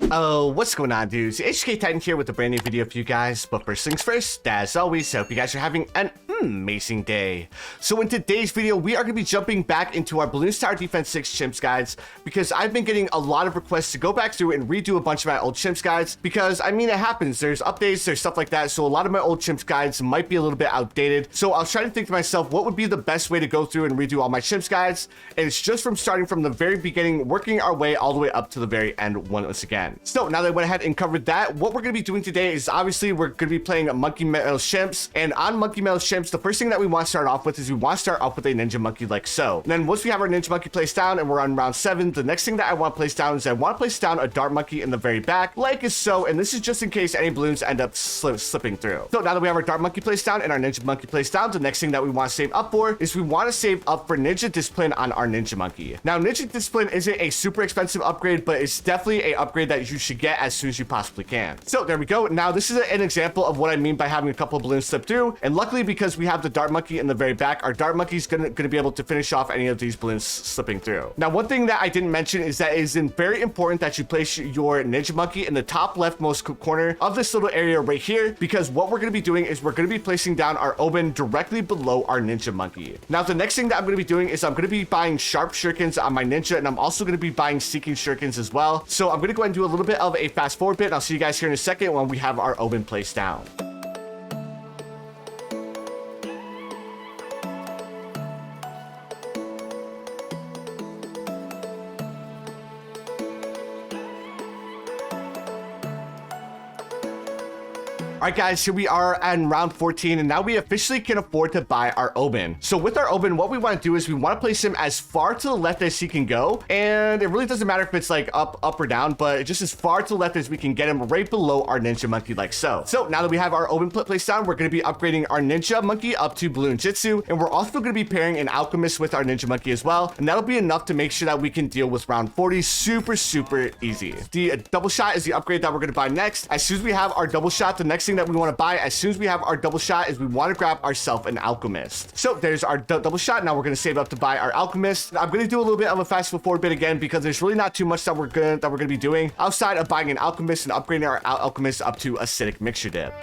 Oh, what's going on, dudes? HK Titan here with a brand new video for you guys. But first things first, as always, I hope you guys are having an amazing day. So in today's video, we are going to be jumping back into our Balloons Tower Defense 6 Chimps guides because I've been getting a lot of requests to go back through and redo a bunch of my old Chimps guides because, I mean, it happens. There's updates, there's stuff like that. So a lot of my old Chimps guides might be a little bit outdated. So I was trying to think to myself, what would be the best way to go through and redo all my Chimps guides? And it's just from starting from the very beginning, working our way all the way up to the very end once again. So now that I went ahead and covered that, what we're going to be doing today is obviously we're going to be playing Monkey Meadow Chimps. And on Monkey Meadow Chimps, the first thing that we want to start off with is we want to start off with a Ninja Monkey like so. And then once we have our Ninja Monkey placed down and we're on round 7, the next thing that I want to place down is I want to place down a Dart Monkey in the very back like so. And this is just in case any balloons end up slipping through. So now that we have our Dart Monkey placed down and our Ninja Monkey placed down, the next thing that we want to save up for is we want to save up for Ninja Discipline on our Ninja Monkey. Now Ninja Discipline isn't a super expensive upgrade, but it's definitely a upgrade that you should get as soon as you possibly can. So there we go. Now this is an example of what I mean by having a couple of balloons slip through. And luckily, because we have the Dart Monkey in the very back, our Dart Monkey is gonna be able to finish off any of these balloons slipping through. Now, one thing that I didn't mention is that it is very important that you place your Ninja Monkey in the top leftmost corner of this little area right here, because what we're gonna be doing is we're gonna be placing down our Oben directly below our Ninja Monkey. Now, the next thing that I'm gonna be doing is I'm gonna be buying Sharp Shurikens on my Ninja, and I'm also gonna be buying Seeking Shurikens as well. So I'm gonna go ahead and do a little bit of a fast forward bit, and I'll see you guys here in a second when we have our Oben placed down. All right, guys, here we are in round 14, and now we officially can afford to buy our Oben. So with our Oben, what we want to do is we want to place him as far to the left as he can go, and it really doesn't matter if it's like up or down, but just as far to the left as we can get him, right below our Ninja Monkey like so. So now that we have our Oben placed down, we're going to be upgrading our Ninja Monkey up to Balloon Jitsu, and we're also going to be pairing an Alchemist with our Ninja Monkey as well, and that'll be enough to make sure that we can deal with round 40 super easy. The double shot is the upgrade that we're going to buy next. As soon as we have our double shot, the next thing that we want to buy as soon as we have our double shot is we want to grab ourselves an Alchemist. So there's our double shot. Now we're going to save up to buy our Alchemist. I'm going to do a little bit of a fast forward bit again because there's really not too much that we're going to be doing outside of buying an Alchemist and upgrading our Alchemist up to Acidic Mixture Dip.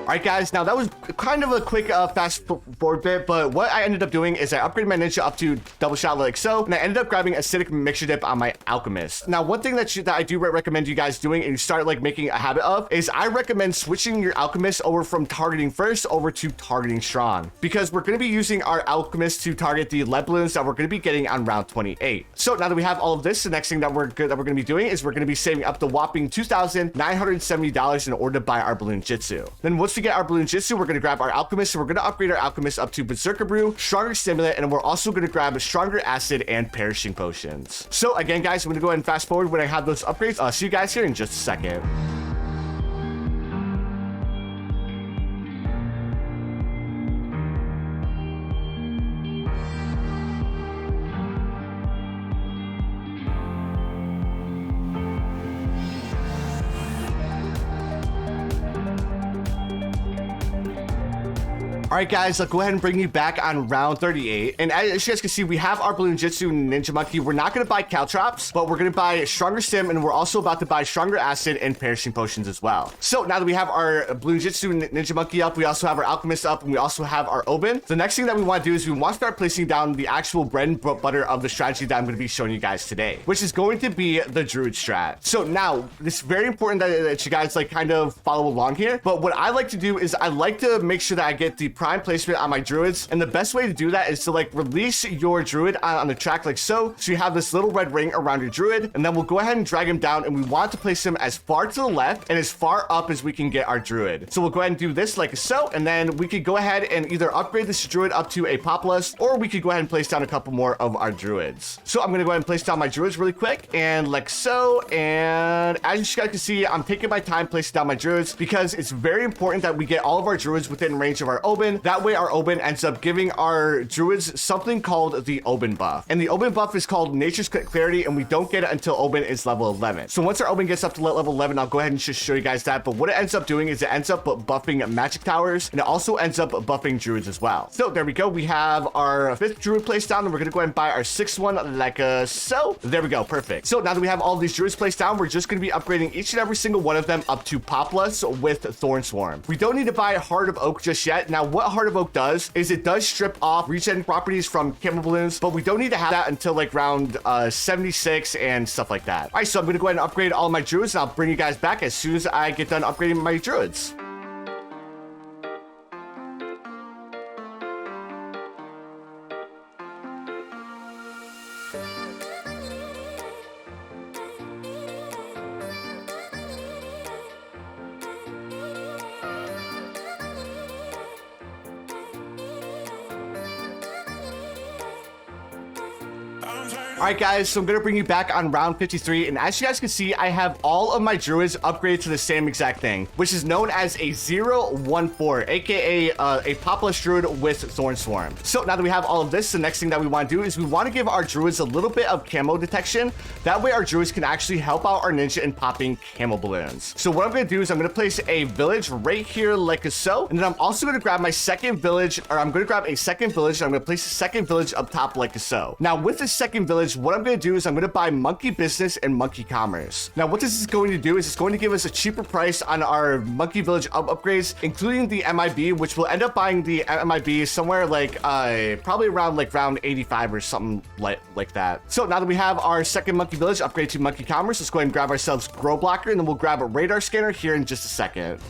All right, guys, now that was kind of a quick fast forward bit, but what I ended up doing is I upgraded my Ninja up to double shot like so, and I ended up grabbing Acidic Mixture Dip on my Alchemist. Now, one thing that I do recommend you guys doing and you start like making a habit of is I recommend switching your Alchemist over from targeting first over to targeting strong, because we're going to be using our Alchemist to target the lead balloons that we're going to be getting on round 28. So now that we have all of this, the next thing that we're going to be doing is we're going to be saving up the whopping $2,970 in order to buy our Balloon Jitsu. Then once we get our Balloon Jitsu, we're going to grab our Alchemist, and we're going to upgrade our Alchemist up to Berserker Brew, Stronger Stimulant, and we're also going to grab a Stronger Acid and Perishing Potions. So again, guys, I'm going to go ahead and fast forward when I have those upgrades. I'll see you guys here in just a second. All right, guys, let's go ahead and bring you back on round 38. And as you guys can see, we have our Balloon Jitsu and Ninja Monkey. We're not going to buy Caltrops, but we're going to buy Stronger Stim, and we're also about to buy Stronger Acid and Perishing Potions as well. So now that we have our Balloon Jitsu and Ninja Monkey up, we also have our Alchemist up, and we also have our Oben. The next thing that we want to do is we want to start placing down the actual bread and butter of the strategy that I'm going to be showing you guys today, which is going to be the Druid strat. So now, it's very important that you guys like kind of follow along here. But what I like to do is I like to make sure that I get the prime placement on my druids, and the best way to do that is to like release your druid on the track like so you have this little red ring around your druid, and then we'll go ahead and drag him down, and we want to place him as far to the left and as far up as we can get our druid. So we'll go ahead and do this like so, and then we could go ahead and either upgrade this druid up to a Populus, or we could go ahead and place down a couple more of our druids. So I'm going to go ahead and place down my druids really quick, and like so, and as you guys can see, I'm taking my time placing down my druids because it's very important that we get all of our druids within range of our Oben Oben. That way our Oben ends up giving our druids something called the Oben buff. And the Oben buff is called Nature's Clarity, and we don't get it until Oben is level 11. So once our Oben gets up to level 11, I'll go ahead and just show you guys that. But what it ends up doing is it ends up buffing magic towers, and it also ends up buffing druids as well. So there we go. We have our 5th druid placed down, and we're gonna go ahead and buy our 6th one like so. There we go, perfect. So now that we have all these druids placed down, we're just gonna be upgrading each and every single one of them up to Populous with Thorn Swarm. We don't need to buy Heart of Oak just yet. Now what Heart of Oak does is it does strip off regen properties from camo balloons, but we don't need to have that until like round 76 and stuff like that. All right, so I'm gonna go ahead and upgrade all my druids, and I'll bring you guys back as soon as I get done upgrading my druids. All right, guys, so I'm going to bring you back on round 53, and as you guys can see, I have all of my druids upgraded to the same exact thing, which is known as a 014, aka a Populous druid with Thorn Swarm. So now that we have all of this, the next thing that we want to do is we want to give our druids a little bit of camo detection. That way our druids can actually help out our ninja in popping camo balloons. So what I'm going to do is I'm going to place a village right here like so, and then I'm also going to grab my second village, or I'm going to grab a second village, and I'm going to place the second village up top like so. Now with the second village, what I'm going to do is I'm going to buy Monkey Business and Monkey Commerce. Now what this is going to do is it's going to give us a cheaper price on our Monkey Village upgrades, including the MIB, which will end up buying the MIB somewhere like probably around like round 85 or something like that. So now that we have our second Monkey Village upgrade to Monkey Commerce, let's go ahead and grab ourselves Grow Blocker, and then we'll grab a radar scanner here in just a second.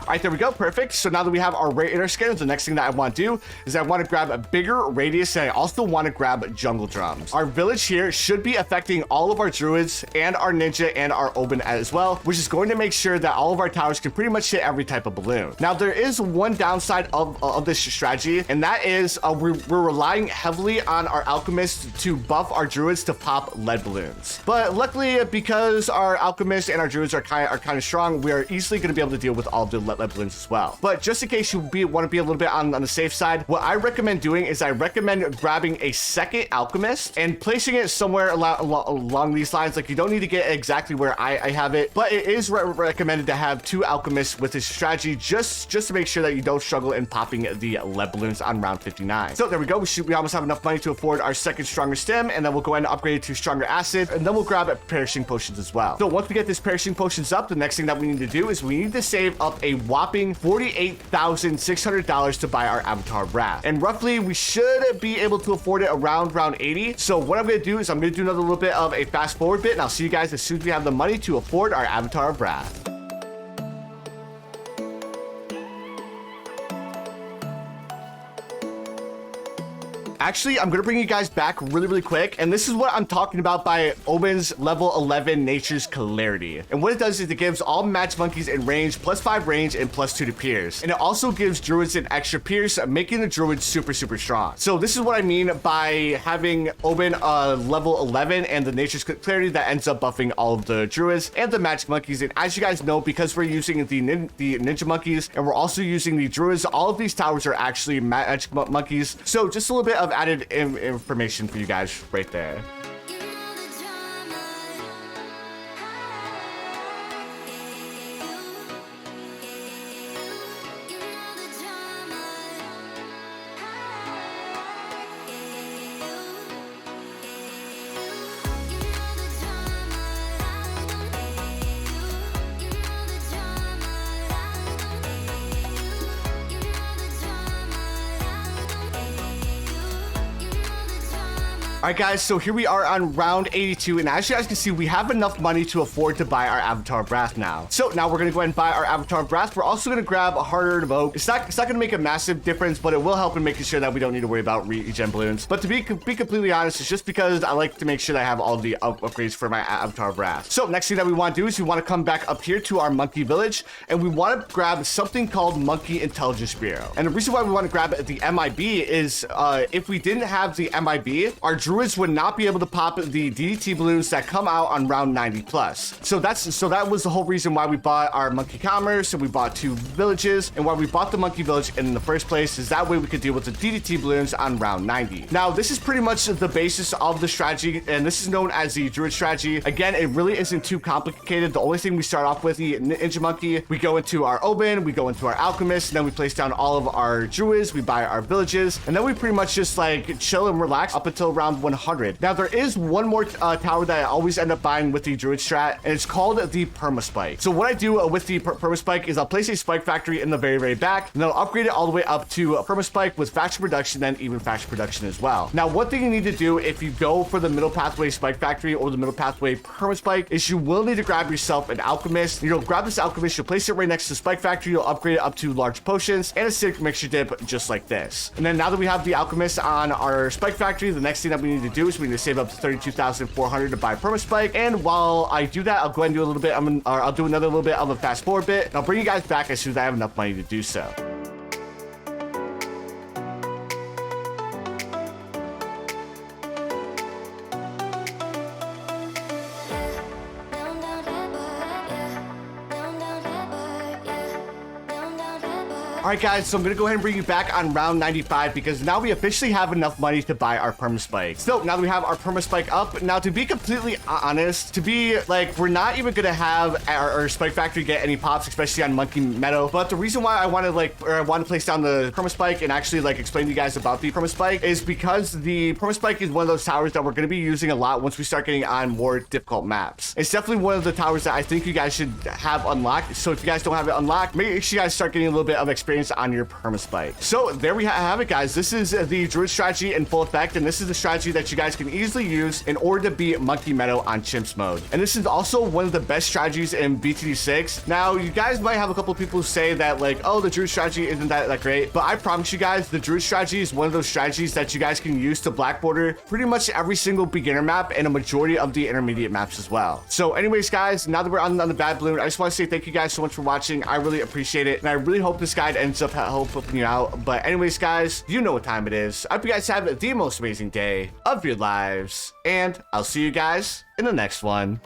All right, there we go, perfect. So now that we have our radar scanners, the next thing that I want to do is I want to grab a bigger radius, and I also want to grab jungle drums. Our village here should be affecting all of our druids and our ninja and our Oben as well, which is going to make sure that all of our towers can pretty much hit every type of balloon. Now there is one downside of this strategy, and that is we're relying heavily on our alchemists to buff our druids to pop lead balloons. But luckily, because our alchemists and our druids are kind of strong, we are easily going to be able to deal with all of the lead balloons as well. But just in case you want to be a little bit on the safe side, what I recommend doing is I recommend grabbing a second alchemist and placing it somewhere along these lines. Like, you don't need to get exactly where I have it, but it is recommended to have 2 alchemists with this strategy just to make sure that you don't struggle in popping the lead balloons on round 59. So there we go. We almost have enough money to afford our second stronger stem, and then we'll go ahead and upgrade it to stronger acid, and then we'll grab perishing potions as well. So once we get this perishing potions up, the next thing that we need to do is we need to save up a whopping $48,600 to buy our Avatar of Wrath. And roughly, we should be able to afford it around round 80. So what I'm going to do is I'm going to do another little bit of a fast forward bit, and I'll see you guys as soon as we have the money to afford our Avatar of Wrath. Actually, I'm going to bring you guys back really quick, and this is what I'm talking about by Oben's level 11 Nature's Clarity. And what it does is it gives all match monkeys in range +5 range and +2 to pierce. And it also gives druids an extra pierce, making the druids super strong. So this is what I mean by having Oben level 11 and the Nature's Clarity that ends up buffing all of the druids and the magic monkeys. And as you guys know, because we're using the ninja monkeys and we're also using the druids, all of these towers are actually magic monkeys. So just a little bit of added information for you guys right there. All right, guys, so here we are on round 82, and as you guys can see, we have enough money to afford to buy our Avatar of Wrath now. So now we're going to go ahead and buy our Avatar of Wrath. We're also going to grab a Heart of Oak. It's not going to make a massive difference, but it will help in making sure that we don't need to worry about regen balloons. But to be completely honest, it's just because I like to make sure that I have all the upgrades for my Avatar of Wrath. So next thing that we want to do is we want to come back up here to our Monkey Village, and we want to grab something called Monkey Intelligence Bureau. And the reason why we want to grab the MIB is if we didn't have the MIB, our druid druids would not be able to pop the DDT balloons that come out on round 90 plus. So that was the whole reason why we bought our monkey commerce, and we bought 2 villages, and why we bought the monkey village in the first place is that way we could deal with the DDT balloons on round 90. Now, this is pretty much the basis of the strategy, and this is known as the druid strategy. Again, it really isn't too complicated. The only thing we start off with the ninja monkey, we go into our oben, we go into our alchemist, and then we place down all of our druids, we buy our villages, and then we pretty much just like chill and relax up until round 100. Now, there is one more tower that I always end up buying with the druid strat, and it's called the perma spike. So what I do with the perma spike is I'll place a spike factory in the very back, and then I'll upgrade it all the way up to a perma spike with faction production and even faction production as well. Now, one thing you need to do if you go for the middle pathway spike factory or the middle pathway perma spike is you will need to grab yourself an alchemist. You'll grab this alchemist, you'll place it right next to the spike factory, you'll upgrade it up to large potions and a acidic mixture dip just like this. And then now that we have the alchemist on our spike factory, the next thing that we need to do is we need to save up to 32,400 to buy perma spike. And while I do that, I'll go ahead and do a little bit, I'll do another little bit of a fast forward bit, and I'll bring you guys back as soon as I have enough money to do so. Alright guys, so I'm gonna go ahead and bring you back on round 95 because now we officially have enough money to buy our perma spike. So now that we have our perma spike up, now to be completely honest, we're not even gonna have our spike factory get any pops, especially on Monkey Meadow. But the reason why I want to place down the perma spike and actually explain to you guys about the perma spike is because the perma spike is one of those towers that we're gonna be using a lot once we start getting on more difficult maps. It's definitely one of the towers that I think you guys should have unlocked. So if you guys don't have it unlocked, make sure you guys start getting a little bit of experience on your perma spike. So there we have it, guys. This is the druid strategy in full effect, and this is the strategy that you guys can easily use in order to beat Monkey Meadow on Chimps mode. And this is also one of the best strategies in BTD6. Now, you guys might have a couple of people who say that oh, the druid strategy isn't that great, but I promise you guys, the druid strategy is one of those strategies that you guys can use to black border pretty much every single beginner map and a majority of the intermediate maps as well. So anyways, guys, now that we're on the bad balloon, I just want to say thank you guys so much for watching. I really appreciate it, and I really hope this guide ends up helping you out. But anyways, guys, you know what time it is. I hope you guys have the most amazing day of your lives, and I'll see you guys in the next one.